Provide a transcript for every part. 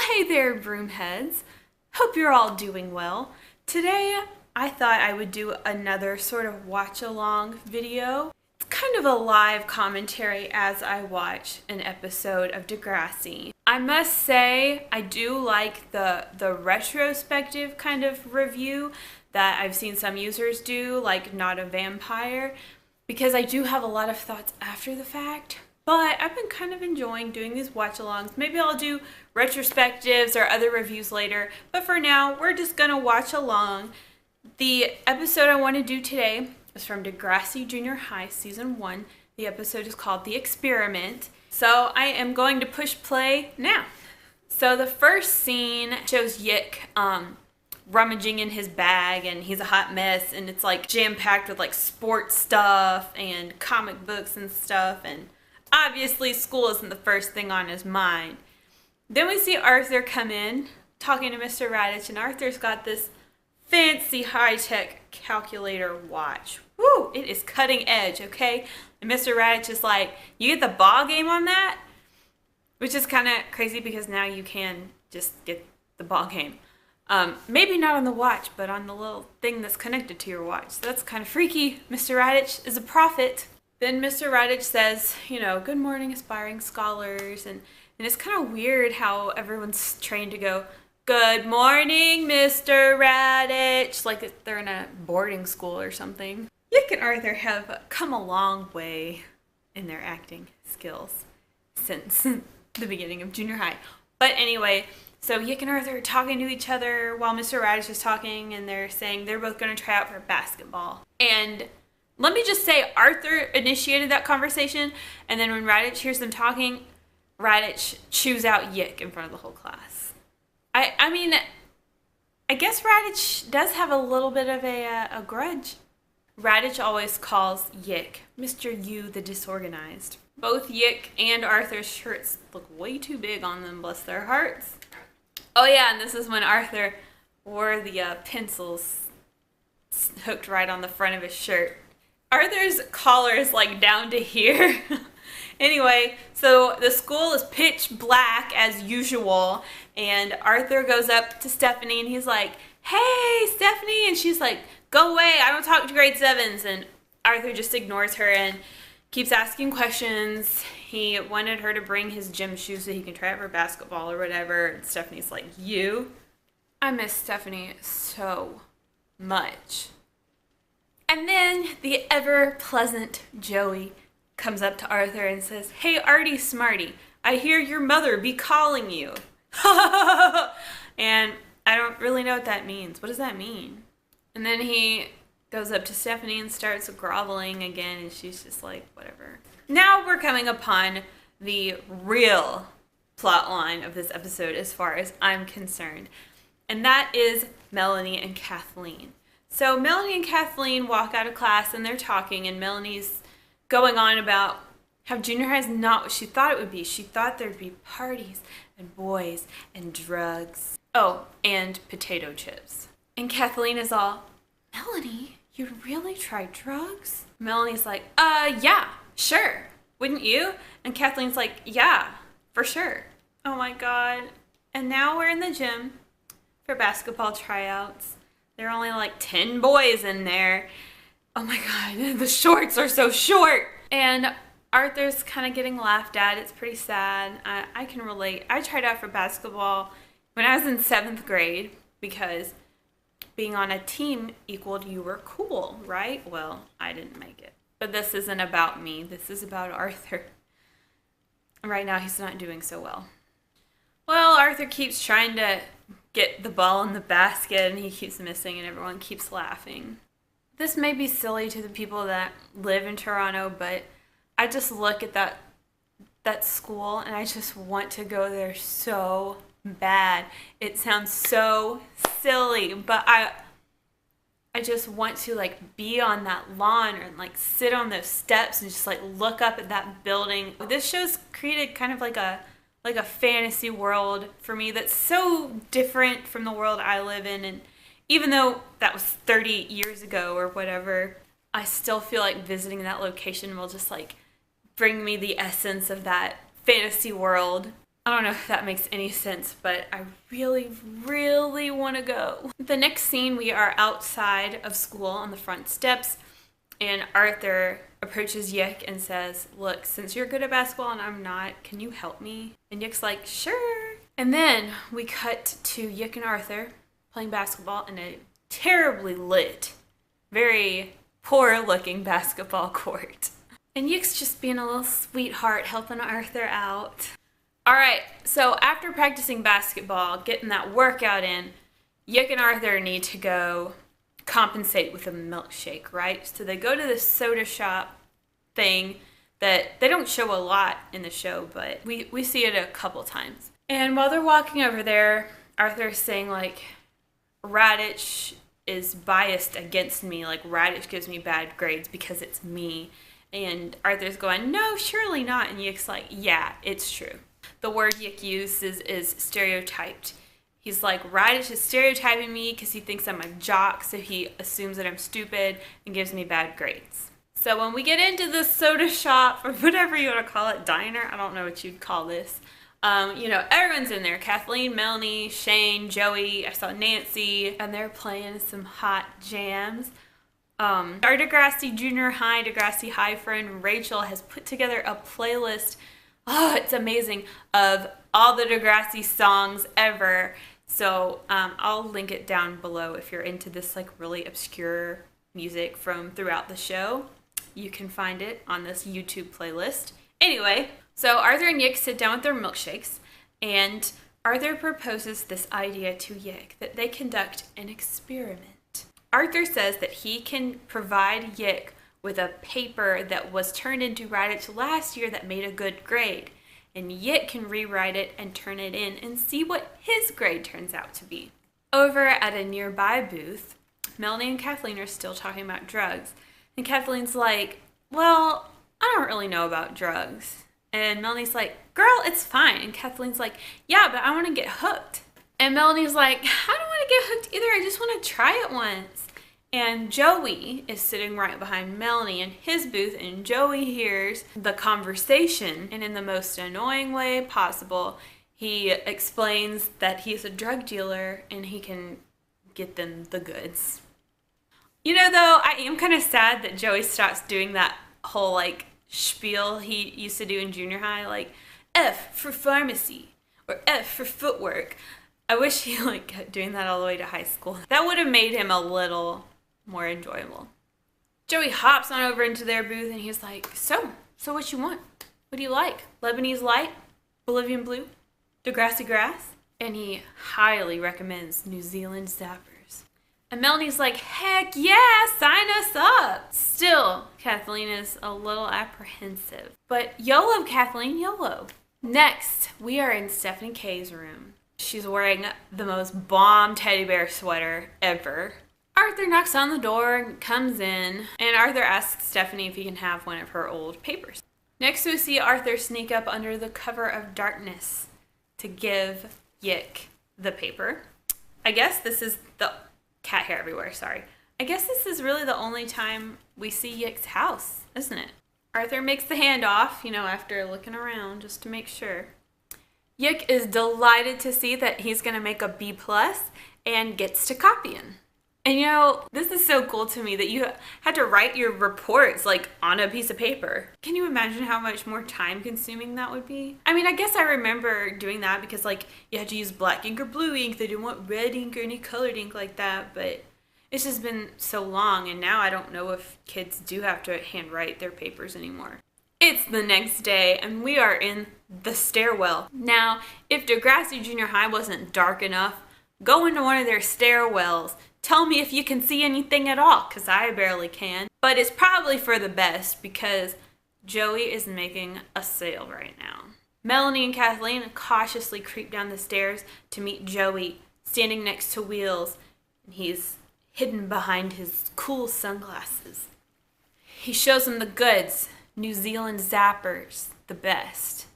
hey there, broomheads. Hope you're all doing well. Today, I thought I would do another sort of watch-along video. It's kind of a live commentary as I watch an episode of Degrassi. I must say, I do like the retrospective kind of review that I've seen some users do, like Not a Vampire, because I do have a lot of thoughts after the fact. But I've been kind of enjoying doing these watch-alongs. Maybe I'll do retrospectives or other reviews later. But for now, we're just going to watch along. The episode I want to do today is from Degrassi Junior High Season 1. The episode is called The Experiment. So I am going to push play now. So the first scene shows Yick rummaging in his bag, and he's a hot mess, and it's like jam-packed with like sports stuff and comic books and stuff, and obviously, school isn't the first thing on his mind. Then we see Arthur come in, talking to Mr. Raditch, and Arthur's got this fancy high-tech calculator watch. Woo! It is cutting edge, okay? And Mr. Raditch is like, you get the ball game on that? Which is kind of crazy because now you can just get the ball game. Maybe not on the watch, but on the little thing that's connected to your watch. So that's kind of freaky. Mr. Raditch is a prophet. Then Mr. Raditch says, good morning, aspiring scholars. And it's kind of weird how everyone's trained to go, good morning, Mr. Raditch, like they're in a boarding school or something. Yick and Arthur have come a long way in their acting skills since the beginning of junior high. But anyway, so Yick and Arthur are talking to each other while Mr. Raditch is talking, and they're saying they're both going to try out for basketball. And let me just say, Arthur initiated that conversation, and then when Raditch hears them talking, Raditch chews out Yick in front of the whole class. I mean, I guess Raditch does have a little bit of a grudge. Raditch always calls Yick Mr. You the Disorganized. Both Yick and Arthur's shirts look way too big on them, bless their hearts. Oh yeah, and this is when Arthur wore the pencils hooked right on the front of his shirt. Arthur's collar is like down to here. Anyway, so the school is pitch black as usual, and Arthur goes up to Stephanie and he's like, hey, Stephanie, and she's like, go away, I don't talk to grade 7s, and Arthur just ignores her and keeps asking questions. He wanted her to bring his gym shoes so he can try out for basketball or whatever, and Stephanie's like, you? I miss Stephanie so much. And then the ever-pleasant Joey comes up to Arthur and says, hey, Artie Smarty, I hear your mother be calling you. And I don't really know what that means. What does that mean? And then he goes up to Stephanie and starts groveling again, and she's just like, whatever. Now we're coming upon the real plot line of this episode as far as I'm concerned. And that is Melanie and Kathleen. So Melanie and Kathleen walk out of class and they're talking, and Melanie's going on about how junior high is not what she thought it would be. She thought there'd be parties and boys and drugs. Oh, and potato chips. And Kathleen is all, Melanie, you really tried drugs? Melanie's like, yeah, sure. Wouldn't you? And Kathleen's like, yeah, for sure. Oh my God. And now we're in the gym for basketball tryouts. There are only like 10 boys in there. Oh my God, the shorts are so short. And Arthur's kind of getting laughed at. It's pretty sad. I can relate. I tried out for basketball when I was in 7th grade because being on a team equaled you were cool, right? Well, I didn't make it. But this isn't about me. This is about Arthur. Right now, he's not doing so well. Well, Arthur keeps trying to get the ball in the basket, and he keeps missing, and everyone keeps laughing. This may be silly to the people that live in Toronto, but I just look at that school, and I just want to go there so bad. It sounds so silly, but I just want to like be on that lawn or like sit on those steps and just like look up at that building. This show's created kind of like a fantasy world for me that's so different from the world I live in, and even though that was 30 years ago or whatever, I still feel like visiting that location will just like bring me the essence of that fantasy world. I don't know if that makes any sense, but I really, really want to go. The next scene, we are outside of school on the front steps, and Arthur approaches Yik and says, look, since you're good at basketball and I'm not, can you help me? And Yik's like, sure. And then we cut to Yik and Arthur playing basketball in a terribly lit, very poor looking basketball court. And Yik's just being a little sweetheart helping Arthur out. Alright, so after practicing basketball, getting that workout in, Yik and Arthur need to go compensate with a milkshake, right? So they go to the soda shop thing that they don't show a lot in the show, but we see it a couple times. And while they're walking over there, Arthur's saying, like, Raditch is biased against me. Like, Raditch gives me bad grades because it's me. And Arthur's going, no, surely not. And Yik's like, yeah, it's true. The word Yik uses is stereotyped. He's like, Raditch is stereotyping me because he thinks I'm a jock, so he assumes that I'm stupid and gives me bad grades. So when we get into the soda shop, or whatever you want to call it, diner, I don't know what you'd call this. Everyone's in there. Kathleen, Melanie, Shane, Joey, I saw Nancy, and they're playing some hot jams. Our Degrassi Junior High, Degrassi High friend Rachel has put together a playlist. Oh, it's amazing, of all the Degrassi songs ever. So I'll link it down below if you're into this like really obscure music from throughout the show. You can find it on this YouTube playlist. Anyway, so Arthur and Yik sit down with their milkshakes, and Arthur proposes this idea to Yik that they conduct an experiment. Arthur says that he can provide Yik with a paper that was turned into Raditch last year that made a good grade. And Yik can rewrite it and turn it in and see what his grade turns out to be. Over at a nearby booth, Melanie and Kathleen are still talking about drugs. And Kathleen's like, well, I don't really know about drugs. And Melanie's like, girl, it's fine. And Kathleen's like, yeah, but I want to get hooked. And Melanie's like, I don't want to get hooked either. I just want to try it once. And Joey is sitting right behind Melanie in his booth, and Joey hears the conversation, and in the most annoying way possible, he explains that he's a drug dealer and he can get them the goods. You know, though, I am kind of sad that Joey stops doing that whole, like, spiel he used to do in junior high, like, F for pharmacy, or F for footwork. I wish he, like, kept doing that all the way to high school. That would have made him a little more enjoyable. Joey hops on over into their booth and he's like, so what you want? What do you like? Lebanese light? Bolivian blue? Degrassi grass? And he highly recommends New Zealand zappers. And Melanie's like, heck yeah, sign us up. Still, Kathleen is a little apprehensive. But YOLO, Kathleen, YOLO. Next, we are in Stephanie K's room. She's wearing the most bomb teddy bear sweater ever. Arthur knocks on the door and comes in, and Arthur asks Stephanie if he can have one of her old papers. Next we see Arthur sneak up under the cover of darkness to give Yik the paper. I guess this is the cat hair everywhere, sorry. I guess this is really the only time we see Yik's house, isn't it? Arthur makes the handoff, after looking around just to make sure. Yik is delighted to see that he's going to make a B+ and gets to copying. And this is so cool to me that you had to write your reports like on a piece of paper. Can you imagine how much more time consuming that would be? I mean, I guess I remember doing that because like you had to use black ink or blue ink. They didn't want red ink or any colored ink like that, but it's just been so long, and now I don't know if kids do have to handwrite their papers anymore. It's the next day and we are in the stairwell. Now, if Degrassi Junior High wasn't dark enough, go into one of their stairwells. Tell me if you can see anything at all, because I barely can. But it's probably for the best because Joey is making a sale right now. Melanie and Kathleen cautiously creep down the stairs to meet Joey standing next to Wheels. He's hidden behind his cool sunglasses. He shows them the goods. New Zealand zappers, the best.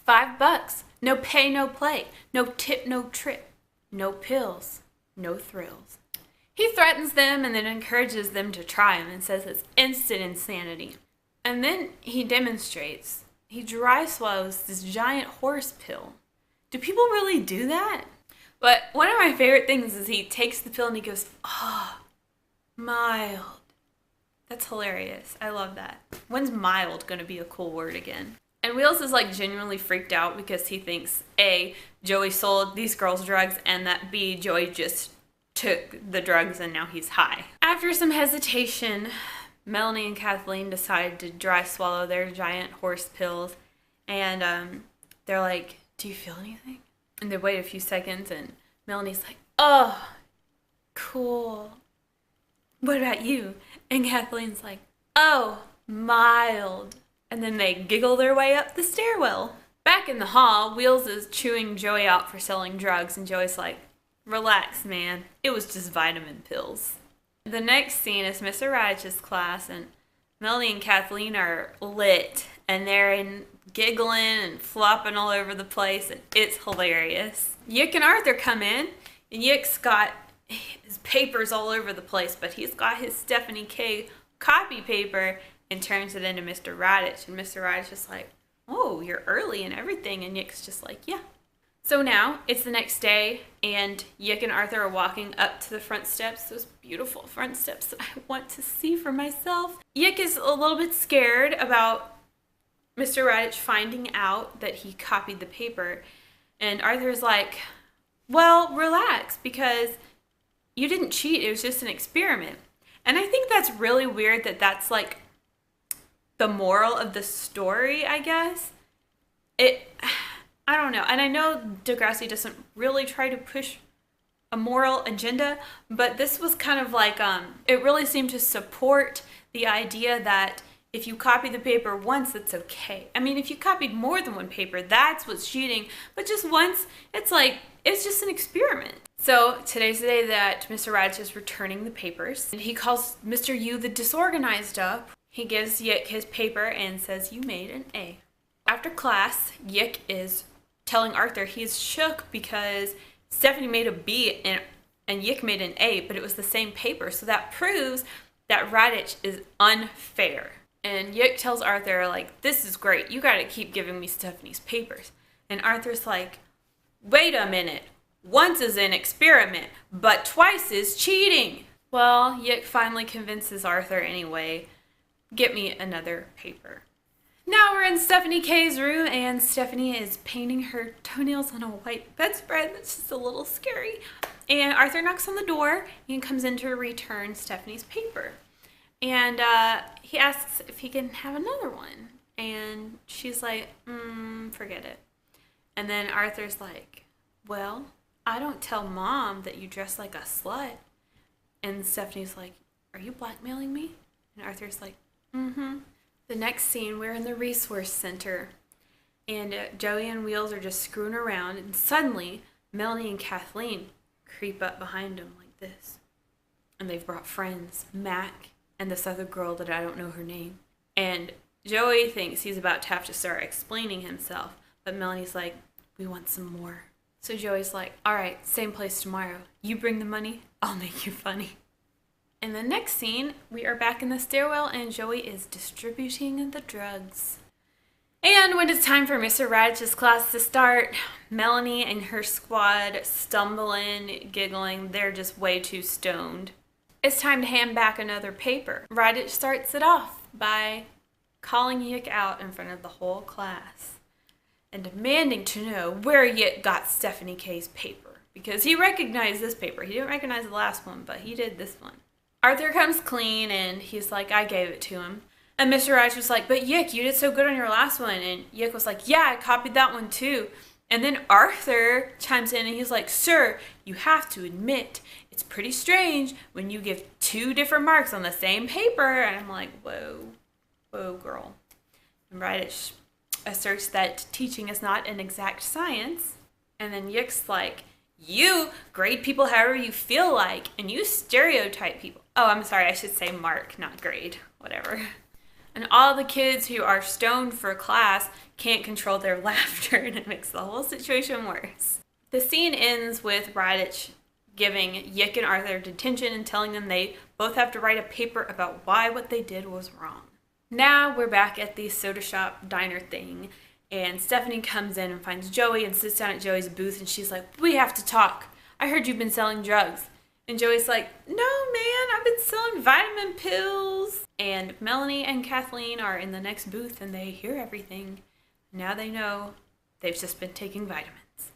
$5. No pay, no play. No tip, no trip. No pills, no thrills. He threatens them and then encourages them to try him and says it's instant insanity. And then he demonstrates. He dry swallows this giant horse pill. Do people really do that? But one of my favorite things is he takes the pill and he goes, oh, mild. That's hilarious. I love that. When's mild gonna be a cool word again? And Wheels is like genuinely freaked out because he thinks A, Joey sold these girls drugs, and that B, Joey just took the drugs and now he's high. After some hesitation, Melanie and Kathleen decide to dry swallow their giant horse pills, and they're like, do you feel anything? And they wait a few seconds and Melanie's like, oh, cool. What about you? And Kathleen's like, oh, mild. And then they giggle their way up the stairwell. Back in the hall, Wheels is chewing Joey out for selling drugs, and Joey's like, relax, man. It was just vitamin pills. The next scene is Mr. Radich's class, and Melanie and Kathleen are lit, and they're giggling and flopping all over the place, and it's hilarious. Yick and Arthur come in, and Yick's got his papers all over the place, but he's got his Stephanie K copy paper and turns it into Mr. Radich, and Mr. Radich is like, oh, you're early and everything, and Yick's just like, yeah. So now it's the next day, and Yick and Arthur are walking up to the front steps, those beautiful front steps that I want to see for myself. Yick is a little bit scared about Mr. Radich finding out that he copied the paper, and Arthur's like, well, relax, because you didn't cheat, it was just an experiment. And I think that's really weird that that's like the moral of the story, I guess. I don't know. And I know Degrassi doesn't really try to push a moral agenda, but this was kind of like, it really seemed to support the idea that if you copy the paper once, it's okay. I mean, if you copied more than one paper, that's what's cheating. But just once, it's like, it's just an experiment. So today's the day that Mr. Radich is returning the papers. And he calls Mr. Yu the disorganized up. He gives Yick his paper and says, you made an A. After class, Yick is telling Arthur he's shook because Stephanie made a B and Yick made an A, but it was the same paper. So that proves that Radich is unfair. And Yick tells Arthur, like, this is great. You got to keep giving me Stephanie's papers. And Arthur's like, wait a minute. Once is an experiment, but twice is cheating. Well, Yick finally convinces Arthur anyway. Get me another paper. Now we're in Stephanie K's room, and Stephanie is painting her toenails on a white bedspread. That's just a little scary. And Arthur knocks on the door and comes in to return Stephanie's paper. And he asks if he can have another one. And she's like, forget it. And then Arthur's like, well, I don't tell Mom that you dress like a slut. And Stephanie's like, are you blackmailing me? And Arthur's like, The next scene, we're in the resource center. And Joey and Wheels are just screwing around. And suddenly, Melanie and Kathleen creep up behind them like this. And they've brought friends, Mac and this other girl that I don't know her name. And Joey thinks he's about to have to start explaining himself. But Melanie's like, we want some more. So Joey's like, all right, same place tomorrow. You bring the money, I'll make you funny. In the next scene, we are back in the stairwell and Joey is distributing the drugs. And when it's time for Mr. Radich's class to start, Melanie and her squad stumbling, giggling, they're just way too stoned. It's time to hand back another paper. Radich starts it off by calling Yick out in front of the whole class and demanding to know where Yick got Stephanie K's paper. Because he recognized this paper. He didn't recognize the last one, but he did this one. Arthur comes clean and he's like, I gave it to him. And Mr. Radich was like, but Yick, you did so good on your last one. And Yick was like, yeah, I copied that one too. And then Arthur chimes in and he's like, sir, you have to admit, it's pretty strange when you give two different marks on the same paper. And I'm like, whoa, girl. And Radich asserts that teaching is not an exact science. And then Yick's like, you grade people however you feel like, and you stereotype people. Oh, I'm sorry, I should say mark, not grade, whatever. And all the kids who are stoned for class can't control their laughter, and it makes the whole situation worse. The scene ends with Radich giving Yick and Arthur detention and telling them they both have to write a paper about why what they did was wrong. Now we're back at the soda shop diner thing, And Stephanie comes in and finds Joey and sits down at Joey's booth, and she's like, "We have to talk. I heard you've been selling drugs." And Joey's like, "No, man, I've been selling vitamin pills." And Melanie and Kathleen are in the next booth, and they hear everything. Now they know they've just been taking vitamins.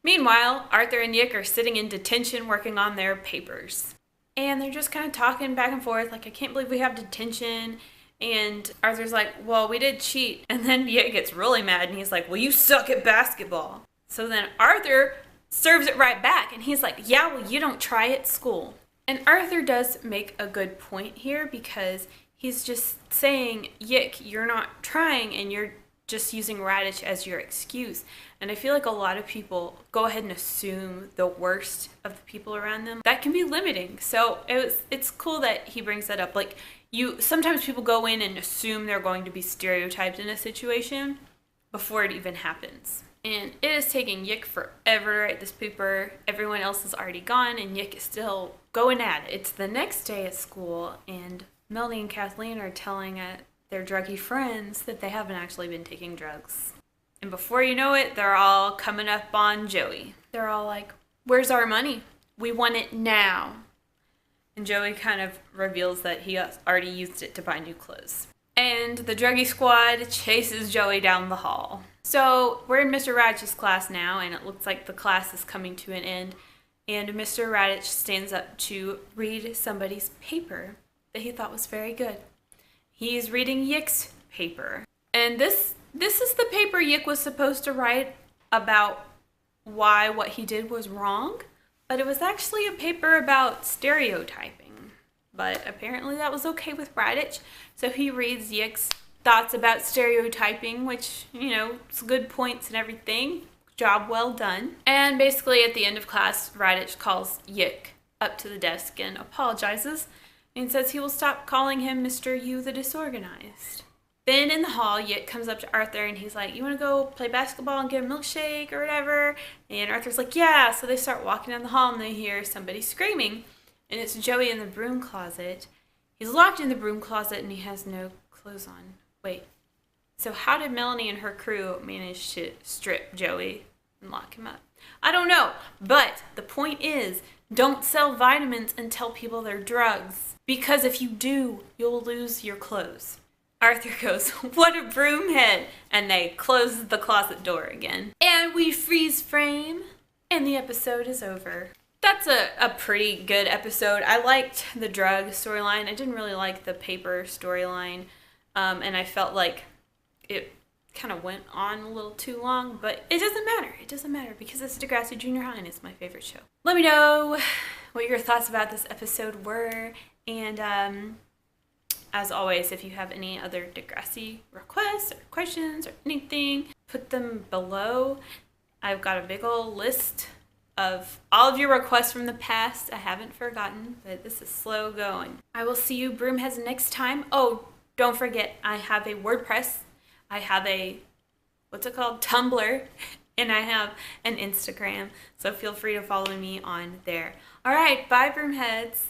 Meanwhile, Arthur and Yick are sitting in detention working on their papers. And they're just kind of talking back and forth, like, "I can't believe we have detention." And Arthur's like, "Well, we did cheat." And then Yick gets really mad, and he's like, "Well, you suck at basketball." So then Arthur serves it right back, and he's like, "Yeah, well, you don't try at school." And Arthur does make a good point here, because he's just saying, "Yick, you're not trying, and you're just using Radish as your excuse." And I feel like a lot of people go ahead and assume the worst of the people around them. That can be limiting. So it's cool that he brings that up. Like, sometimes people go in and assume they're going to be stereotyped in a situation before it even happens. And it is taking Yick forever to write this paper. Everyone else is already gone, and Yick is still going at it. It's the next day at school, and Melanie and Kathleen are telling their druggy friends that they haven't actually been taking drugs. And before you know it, they're all coming up on Joey. They're all like, "Where's our money? We want it now." And Joey kind of reveals that he already used it to buy new clothes. And the druggy squad chases Joey down the hall. So we're in Mr. Radish's class now, and it looks like the class is coming to an end. And Mr. Radish stands up to read somebody's paper that he thought was very good. He's reading Yick's paper. And this is the paper Yick was supposed to write about why what he did was wrong. But it was actually a paper about stereotyping. But apparently that was okay with Radish. So he reads Yick's thoughts about stereotyping, which, it's good points and everything. Job well done. And basically at the end of class, Radish calls Yick up to the desk and apologizes and says he will stop calling him Mr. You the Disorganized. Then in the hall, Yick comes up to Arthur and he's like, "You want to go play basketball and get a milkshake or whatever?" And Arthur's like, "Yeah." So they start walking down the hall and they hear somebody screaming. And it's Joey in the broom closet. He's locked in the broom closet and he has no clothes on. Wait, so how did Melanie and her crew manage to strip Joey and lock him up? I don't know. But the point is, don't sell vitamins and tell people they're drugs. Because if you do, you'll lose your clothes. Arthur goes, "What a broomhead!" And they close the closet door again. And we freeze frame, and the episode is over. That's a pretty good episode. I liked the drug storyline. I didn't really like the paper storyline. And I felt like it kind of went on a little too long, but it doesn't matter. It doesn't matter because it's Degrassi Junior High and it's my favorite show. Let me know what your thoughts about this episode were. And as always, if you have any other Degrassi requests or questions or anything, put them below. I've got a big old list of all of your requests from the past. I haven't forgotten, but this is slow going. I will see you broomheads next time. Oh, don't forget, I have a WordPress. I have a, Tumblr, and I have an Instagram. So feel free to follow me on there. All right, bye broomheads.